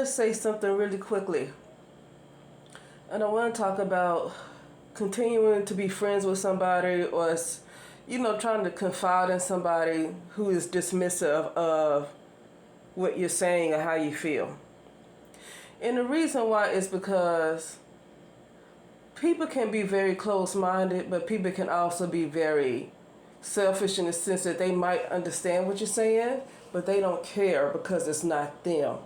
to say something really quickly. And I want to talk about continuing to be friends with somebody or, trying to confide in somebody who is dismissive of what you're saying or how you feel. And the reason why is because people can be very close-minded, but people can also be very selfish in the sense that they might understand what you're saying, but they don't care because it's not them.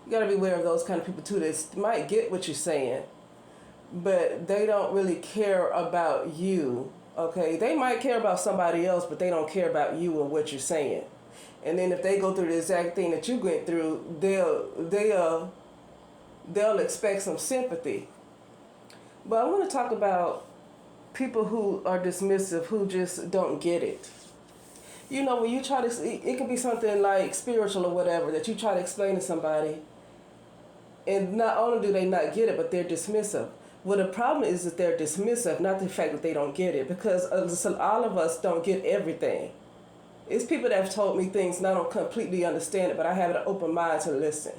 You got to be aware of those kind of people too that might get what you're saying, but they don't really care about you. Okay, they might care about somebody else, but they don't care about you and what you're saying. And then if they go through the exact thing that you went through, they'll expect some sympathy. But I want to talk about people who are dismissive, who just don't get it. You know, when you try to, it could be something like spiritual or whatever that you try to explain to somebody, and not only do they not get it, but they're dismissive. Well, the problem is that they're dismissive, not the fact that they don't get it, because all of us don't get everything. It's people that have told me things and I don't completely understand it, but I have an open mind to listen.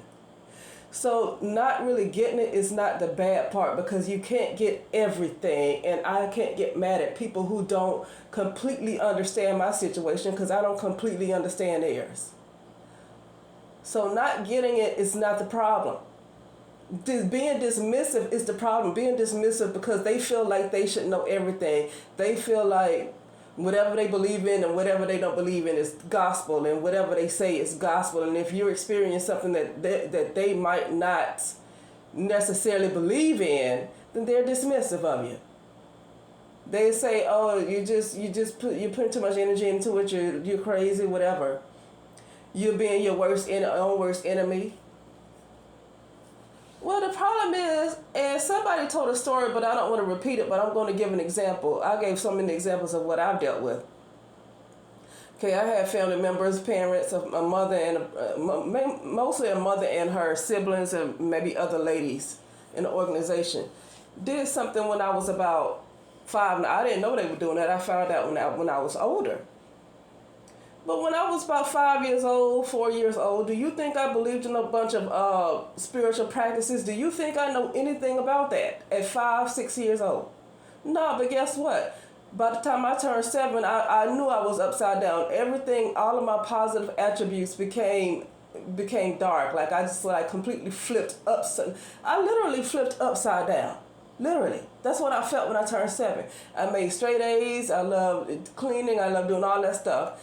So not really getting it is not the bad part, because you can't get everything, and I can't get mad at people who don't completely understand my situation because I don't completely understand theirs. So not getting it is not the problem. Being dismissive is the problem. Being dismissive because they feel like they should know everything. They feel like whatever they believe in and whatever they don't believe in is gospel, and whatever they say is gospel. And if you're experiencing something that they might not necessarily believe in, then they're dismissive of you. They say, "Oh, you're putting too much energy into it. You're crazy, whatever. You're being your own worst enemy." Well, the problem is, and somebody told a story, but I don't want to repeat it, but I'm going to give an example. I gave so many examples of what I've dealt with. Okay, I had family members, parents, a mother, and mostly a mother and her siblings and maybe other ladies in the organization. Did something when I was about 5. Now, I didn't know they were doing that. I found out when I was older. But when I was about 5 years old, 4 years old, do you think I believed in a bunch of spiritual practices? Do you think I know anything about that at 5, 6 years old? No, but guess what? By the time I turned 7, I knew I was upside down. Everything, all of my positive attributes became dark. Like I just completely flipped upside. I literally flipped upside down. Literally. That's what I felt when I turned 7. I made straight A's. I loved cleaning. I loved doing all that stuff.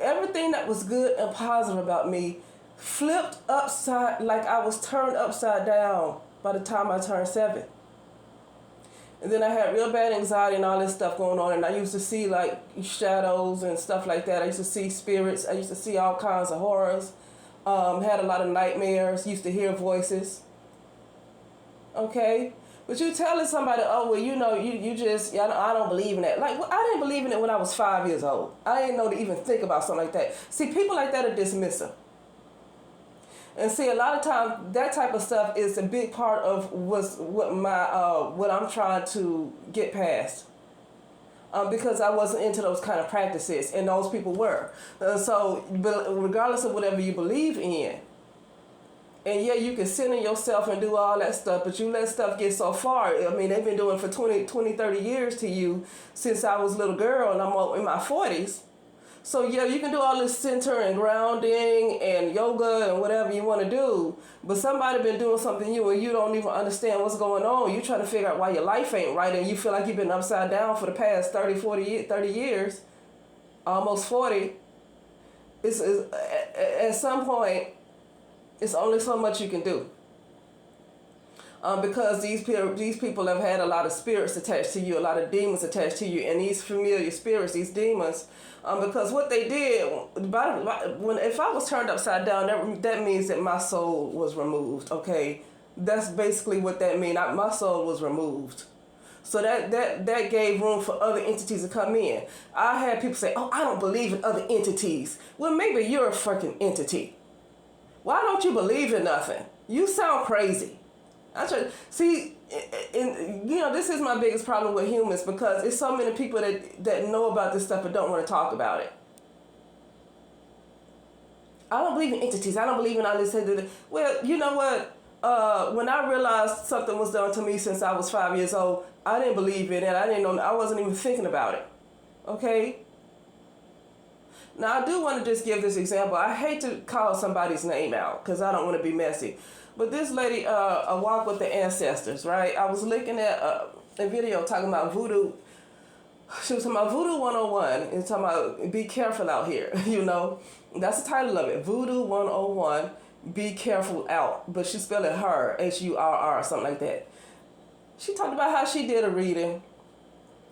Everything that was good and positive about me flipped upside, like I was turned upside down by the time I turned 7. And then I had real bad anxiety and all this stuff going on, and I used to see like shadows and stuff like that. I used to see spirits. I used to see all kinds of horrors. Had a lot of nightmares. Used to hear voices. Okay? But you telling somebody, oh, well, I don't believe in that. Like, well, I didn't believe in it when I was 5 years old. I didn't know to even think about something like that. See, people like that are dismissive. And see, a lot of times, that type of stuff is a big part of what I'm trying to get past. Because I wasn't into those kind of practices, and those people were. But regardless of whatever you believe in, and yeah, you can center yourself and do all that stuff, but you let stuff get so far. I mean, they've been doing it for 20, 30 years to you since I was a little girl, and I'm in my 40s. So yeah, you can do all this center and grounding and yoga and whatever you want to do, but somebody been doing something to you and you don't even understand what's going on. You try to figure out why your life ain't right, and you feel like you've been upside down for the past 30 years, almost 40. It's at some point, it's only so much you can do. Because these people have had a lot of spirits attached to you, a lot of demons attached to you, and these familiar spirits, these demons, because what they did, if I was turned upside down, that means that my soul was removed, okay? That's basically what that means. My soul was removed. So that gave room for other entities to come in. I had people say, oh, I don't believe in other entities. Well, maybe you're a freaking entity. Why don't you believe in nothing? You sound crazy. See, this is my biggest problem with humans, because it's so many people that know about this stuff but don't want to talk about it. I don't believe in entities. I don't believe in all this. Well, you know what? When I realized something was done to me since I was 5 years old, I didn't believe in it. I didn't know. I wasn't even thinking about it. Okay. Now I do want to just give this example. I hate to call somebody's name out because I don't want to be messy. But this lady, a walk with the ancestors, right? I was looking at a video talking about voodoo. She was talking about Voodoo 101 and talking about be careful out here, you know. That's the title of it, Voodoo 101, be careful out. But she spelled it her, Hurr, something like that. She talked about how she did a reading.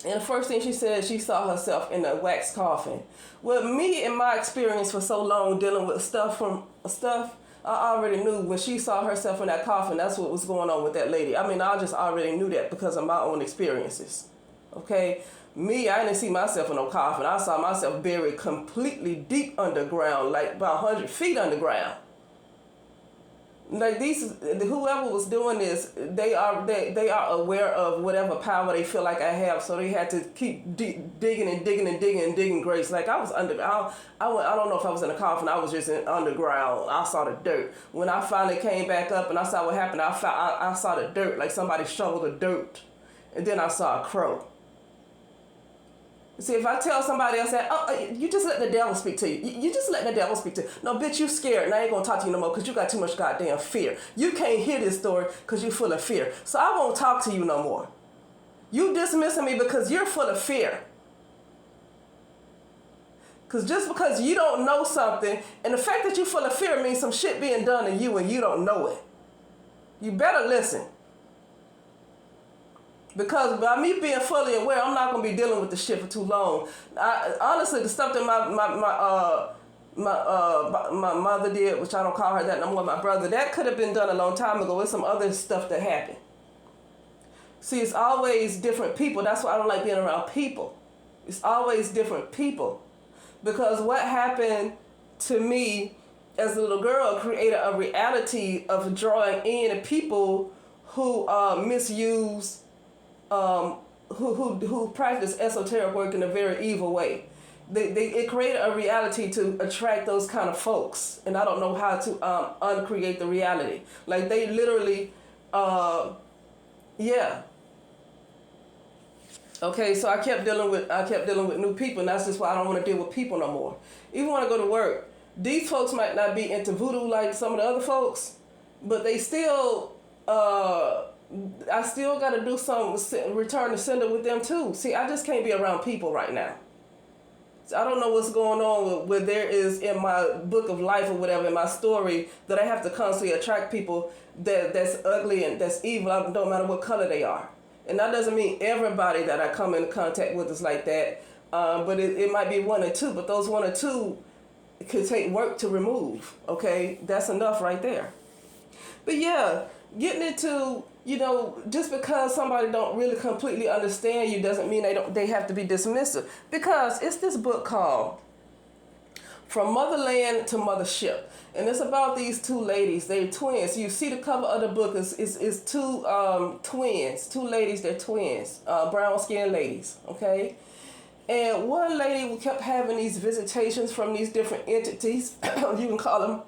And the first thing she said, she saw herself in a wax coffin. Well, me and my experience for so long dealing with stuff, I already knew when she saw herself in that coffin, that's what was going on with that lady. I mean, I just already knew that because of my own experiences. Okay? Me, I didn't see myself in no coffin. I saw myself buried completely deep underground, like about 100 feet underground. Like whoever was doing this, they are aware of whatever power they feel like I have, so they had to keep digging graves. Like I was I don't know if I was in a coffin. I was just in underground. I saw the dirt. When I finally came back up and I saw what happened, I saw the dirt, like somebody shoveled the dirt, and then I saw a crow. See, if I tell somebody else that, you just let the devil speak to you. You just let the devil speak to you. No, bitch, you scared, and I ain't gonna talk to you no more because you got too much goddamn fear. You can't hear this story because you're full of fear. So I won't talk to you no more. You dismissing me because you're full of fear. Because just because you don't know something, and the fact that you're full of fear means some shit being done to you and you don't know it. You better listen. Because by me being fully aware, I'm not gonna be dealing with the shit for too long. Honestly, the stuff that my mother did, which I don't call her that no more, my brother, that could have been done a long time ago. With some other stuff that happened. See, it's always different people. That's why I don't like being around people. It's always different people, because what happened to me as a little girl created a reality of drawing in people who misuse. Who practice esoteric work in a very evil way. It created a reality to attract those kind of folks, and I don't know how to uncreate the reality. Like they literally, yeah. Okay, so I kept dealing with new people, and that's just why I don't want to deal with people no more. Even when I go to work, these folks might not be into voodoo like some of the other folks, but they still. I still got to do some return to sender with them too. See, I just can't be around people right now. So I don't know what's going on where there is in my book of life or whatever, in my story, that I have to constantly attract people that's ugly and that's evil, no matter what color they are. And that doesn't mean everybody that I come into contact with is like that, but it might be one or two, but those one or two could take work to remove, okay? That's enough right there. But yeah, getting into, you know, just because somebody don't really completely understand you doesn't mean they have to be dismissive. Because it's this book called From Motherland to Mothership. And it's about these two ladies. They're twins. You see the cover of the book is two twins. Two ladies, they're twins. Brown skinned ladies, okay? And one lady kept having these visitations from these different entities. You can call them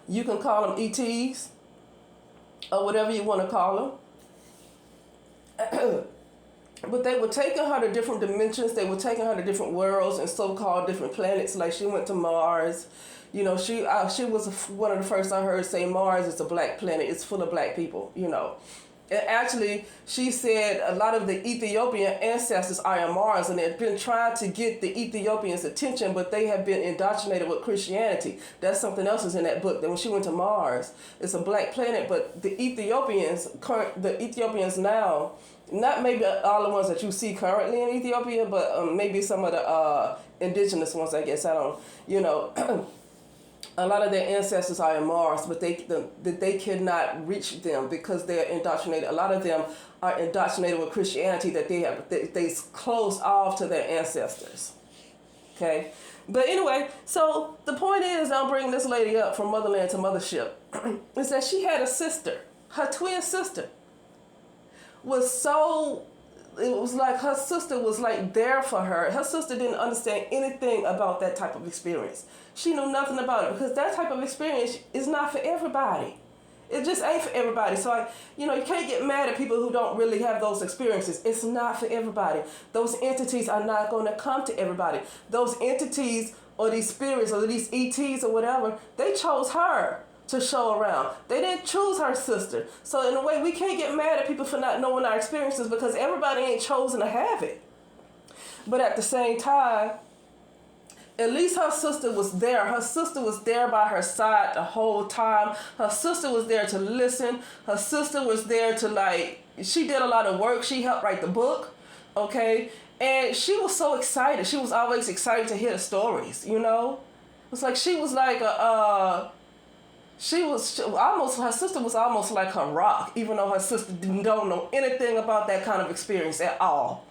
you can call them ETs or whatever you want to call them. But they were taking her to different dimensions. They were taking her to different worlds and so-called different planets. Like she went to Mars. You know, she was one of the first I heard say Mars is a black planet. It's full of black people, you know. And actually, she said a lot of the Ethiopian ancestors are in Mars, and they've been trying to get the Ethiopians' attention, but they have been indoctrinated with Christianity. That's something else is in that book. That when she went to Mars, it's a black planet, but the Ethiopians now, not maybe all the ones that you see currently in Ethiopia, but maybe some of the indigenous ones, I guess. I don't, you know. A lot of their ancestors are in Mars, but they cannot reach them because they're indoctrinated. A lot of them are indoctrinated with Christianity, that they close off to their ancestors. Okay? But anyway, so the point is, I'm bringing this lady up from Motherland to Mothership, is that she had a sister. Her twin sister was so it was like her sister was like there for her. Her sister didn't understand anything about that type of experience. She knew nothing about it because that type of experience is not for everybody. It just ain't for everybody. So, you can't get mad at people who don't really have those experiences. It's not for everybody. Those entities are not going to come to everybody. Those entities or these spirits or these ETs or whatever, they chose her to show around. They didn't choose her sister. So in a way, we can't get mad at people for not knowing our experiences because everybody ain't chosen to have it. But at the same time, at least her sister was there. Her sister was there by her side the whole time. Her sister was there to listen. Her sister was there to she did a lot of work. She helped write the book, okay? And she was so excited. She was always excited to hear the stories, It's like she was like her sister was almost like her rock, even though her sister don't know anything about that kind of experience at all.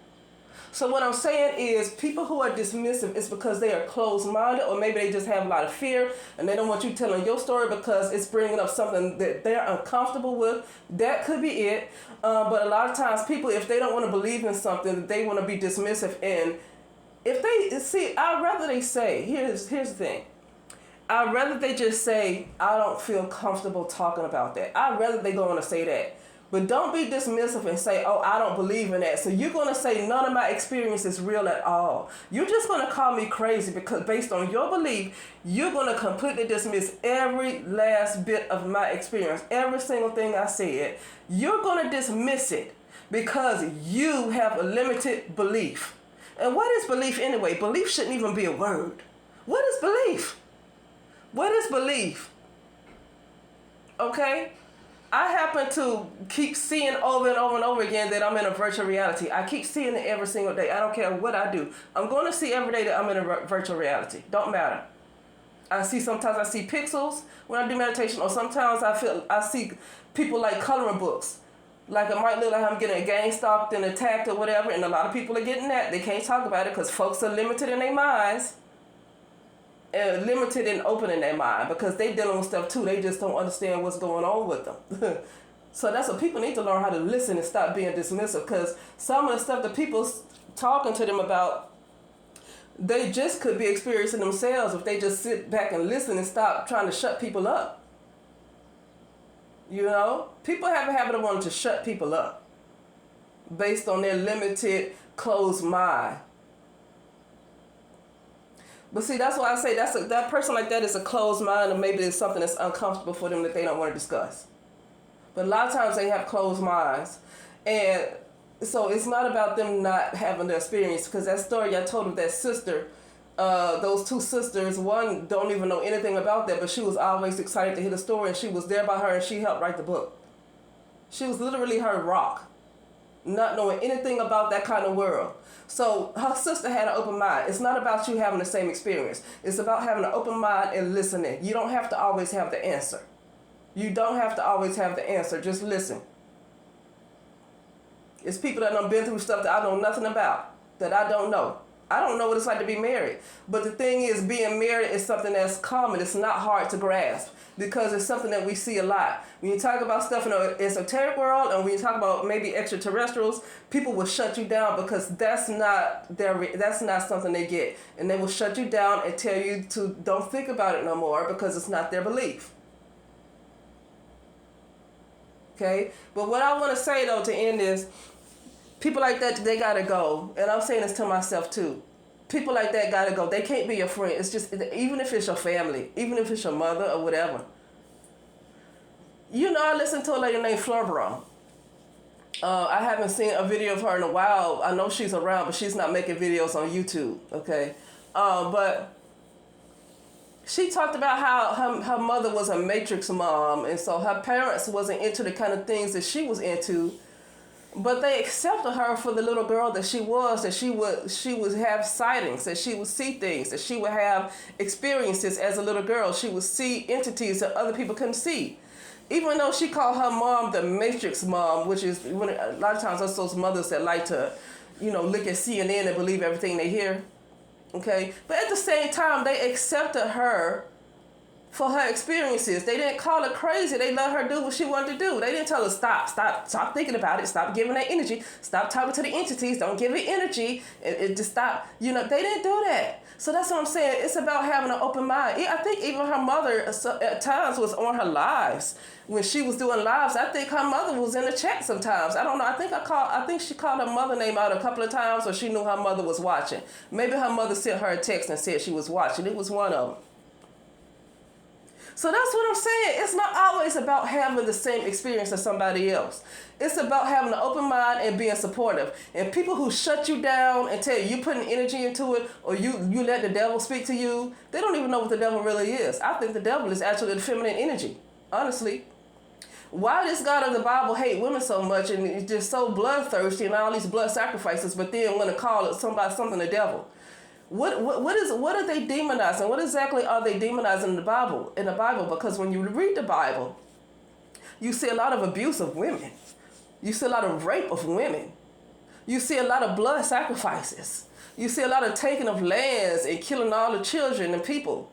So what I'm saying is people who are dismissive is because they are closed-minded, or maybe they just have a lot of fear and they don't want you telling your story because it's bringing up something that they're uncomfortable with. That could be it. But a lot of times people, if they don't want to believe in something, they want to be dismissive. And if I'd rather they say, here's the thing. I'd rather they just say, I don't feel comfortable talking about that. I'd rather they go on to say that. But don't be dismissive and say, oh, I don't believe in that. So you're going to say none of my experience is real at all. You're just going to call me crazy because based on your belief, you're going to completely dismiss every last bit of my experience. Every single thing I said, you're going to dismiss it because you have a limited belief. And what is belief anyway? Belief shouldn't even be a word. What is belief? What is belief? Okay? I happen to keep seeing over and over and over again that I'm in a virtual reality. I keep seeing it every single day. I don't care what I do. I'm going to see every day that I'm in a virtual reality. Don't matter. Sometimes I see pixels when I do meditation, or sometimes I see people like coloring books. Like it might look like I'm getting gang stalked and attacked or whatever, and a lot of people are getting that. They can't talk about it because folks are limited in their minds. Limited and open in their mind because they dealing with stuff too. They just don't understand what's going on with them. So that's what people need to learn, how to listen and stop being dismissive, because some of the stuff that people's talking to them about, they just could be experiencing themselves if they just sit back and listen and stop trying to shut people up. People have a habit of wanting to shut people up based on their limited, closed mind. But see, that's why I say that person like that is a closed mind, and maybe it's something that's uncomfortable for them that they don't want to discuss. But a lot of times they have closed minds. And so it's not about them not having the experience, because that story I told of that sister, those two sisters, one don't even know anything about that, but she was always excited to hear the story, and she was there by her, and she helped write the book. She was literally her rock, not knowing anything about that kind of world. So her sister had an open mind. It's not about you having the same experience. It's about having an open mind and listening. You don't have to always have the answer. You don't have to always have the answer. Just listen. It's people that have been through stuff that I know nothing about, that I don't know. I don't know what it's like to be married. But the thing is, being married is something that's common. It's not hard to grasp because it's something that we see a lot. When you talk about stuff in the esoteric world, and when you talk about maybe extraterrestrials, people will shut you down because that's not something they get. And they will shut you down and tell you to don't think about it no more because it's not their belief. Okay? But what I want to say, though, to end is, people like that, they gotta go. And I'm saying this to myself too. People like that gotta go. They can't be your friend. It's just, even if it's your family, even if it's your mother or whatever. I listened to a lady named Florbrand. I haven't seen a video of her in a while. I know she's around, but she's not making videos on YouTube, okay? But she talked about how her mother was a matrix mom, and so her parents wasn't into the kind of things that she was into. But they accepted her for the little girl that she was, that she would have sightings, that she would see things, that she would have experiences as a little girl. She would see entities that other people couldn't see. Even though she called her mom the Matrix mom, which is, when a lot of times that's those mothers that like to, look at CNN and believe everything they hear. Okay? But at the same time, they accepted her for her experiences. They didn't call her crazy. They let her do what she wanted to do. They didn't tell her stop thinking about it, stop giving that energy, stop talking to the entities, don't give it energy, it just stop. They didn't do that. So that's what I'm saying. It's about having an open mind. I think even her mother at times was on her lives. When she was doing lives, I think her mother was in the chat sometimes. I don't know. I think she called her mother name out a couple of times, or she knew her mother was watching. Maybe her mother sent her a text and said she was watching. It was one of them. So that's what I'm saying. It's not always about having the same experience as somebody else. It's about having an open mind and being supportive. And people who shut you down and tell you putting energy into it, or you let the devil speak to you, they don't even know what the devil really is. I think the devil is actually the feminine energy, honestly. Why does God of the Bible hate women so much and is just so bloodthirsty and all these blood sacrifices, but then want to call it something the devil? What are they demonizing? What exactly are they demonizing in the Bible? Because when you read the Bible, you see a lot of abuse of women. You see a lot of rape of women. You see a lot of blood sacrifices. You see a lot of taking of lands and killing all the children and people.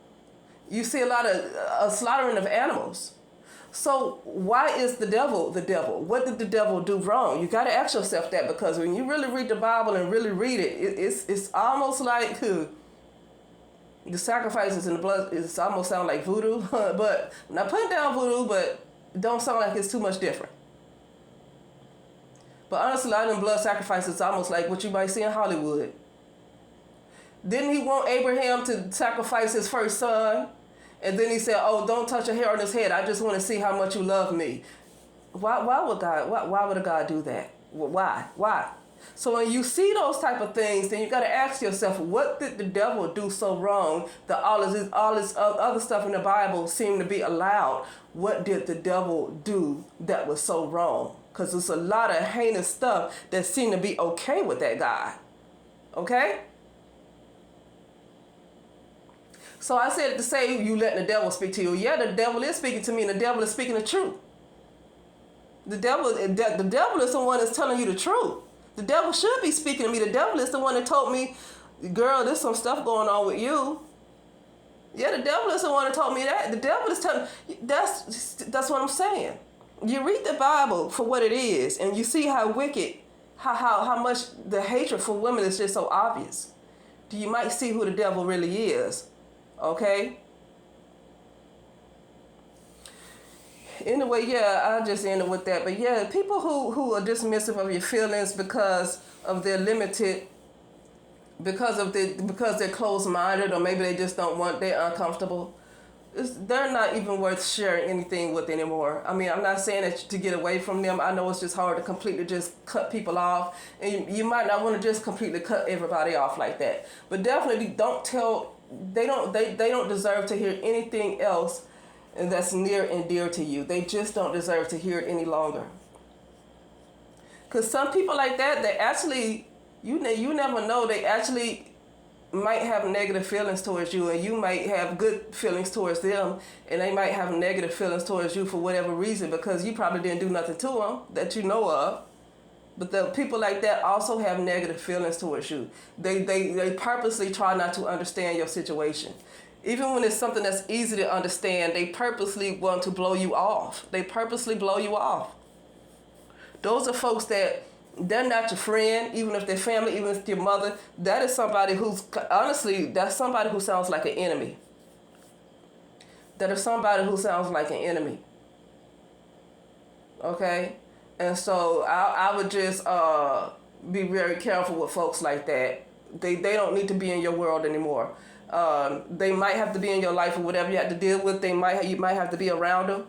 You see a lot of slaughtering of animals. So why is the devil the devil? What did the devil do wrong? You got to ask yourself that, because when you really read the Bible and really read it, it's almost like the sacrifices and the blood. It almost sound like voodoo, but not putting down voodoo, but it don't sound like it's too much different. But honestly, a lot of them blood sacrifices is almost like what you might see in Hollywood. Didn't he want Abraham to sacrifice his first son? And then he said, "Oh, don't touch a hair on his head. I just want to see how much you love me." Why would a God do that? Why? So when you see those type of things, then you got to ask yourself, what did the devil do so wrong that all this other stuff in the Bible seemed to be allowed? What did the devil do that was so wrong? Because there's a lot of heinous stuff that seemed to be okay with that God. Okay? So I said to say, you letting the devil speak to you. Yeah, the devil is speaking to me, and the devil is speaking the truth. The devil is the one that's telling you the truth. The devil should be speaking to me. The devil is the one that told me, girl, there's some stuff going on with you. Yeah, the devil is the one that told me that. The devil is telling, that's what I'm saying. You read the Bible for what it is, and you see how wicked, how much the hatred for women is just so obvious. You might see who the devil really is. Okay? Anyway, yeah, I'll just end it with that. But yeah, people who are dismissive of your feelings because of their limited, because they're closed-minded, or maybe they just don't want, they're uncomfortable, they're not even worth sharing anything with anymore. I mean, I'm not saying that to get away from them. I know it's just hard to completely just cut people off, and you might not want to just completely cut everybody off like that. But definitely don't tell. They don't deserve to hear anything else that's near and dear to you. They just don't deserve to hear it any longer. Because some people like that, they actually, you never know, they actually might have negative feelings towards you, and you might have good feelings towards them, and they might have negative feelings towards you for whatever reason, because you probably didn't do nothing to them that you know of. But the people like that also have negative feelings towards you. They purposely try not to understand your situation. Even when it's something that's easy to understand, they purposely want to blow you off. They purposely blow you off. Those are folks that, they're not your friend, even if they're family, even if they're your mother. That is somebody who's, honestly, that's somebody who sounds like an enemy. That is somebody who sounds like an enemy. Okay? And so I would just be very careful with folks like that. They don't need to be in your world anymore. They might have to be in your life or whatever you have to deal with. You might have to be around them.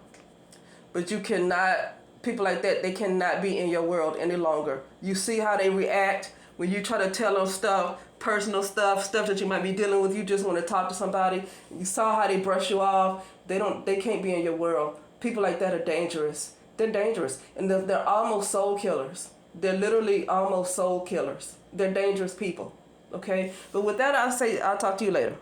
But you cannot, people like that, they cannot be in your world any longer. You see how they react when you try to tell them stuff, personal stuff that you might be dealing with. You just want to talk to somebody. You saw how they brush you off. They can't be in your world. People like that are dangerous. They're dangerous, and they're almost soul killers. They're literally almost soul killers. They're dangerous people, okay? But with that, I'll talk to you later.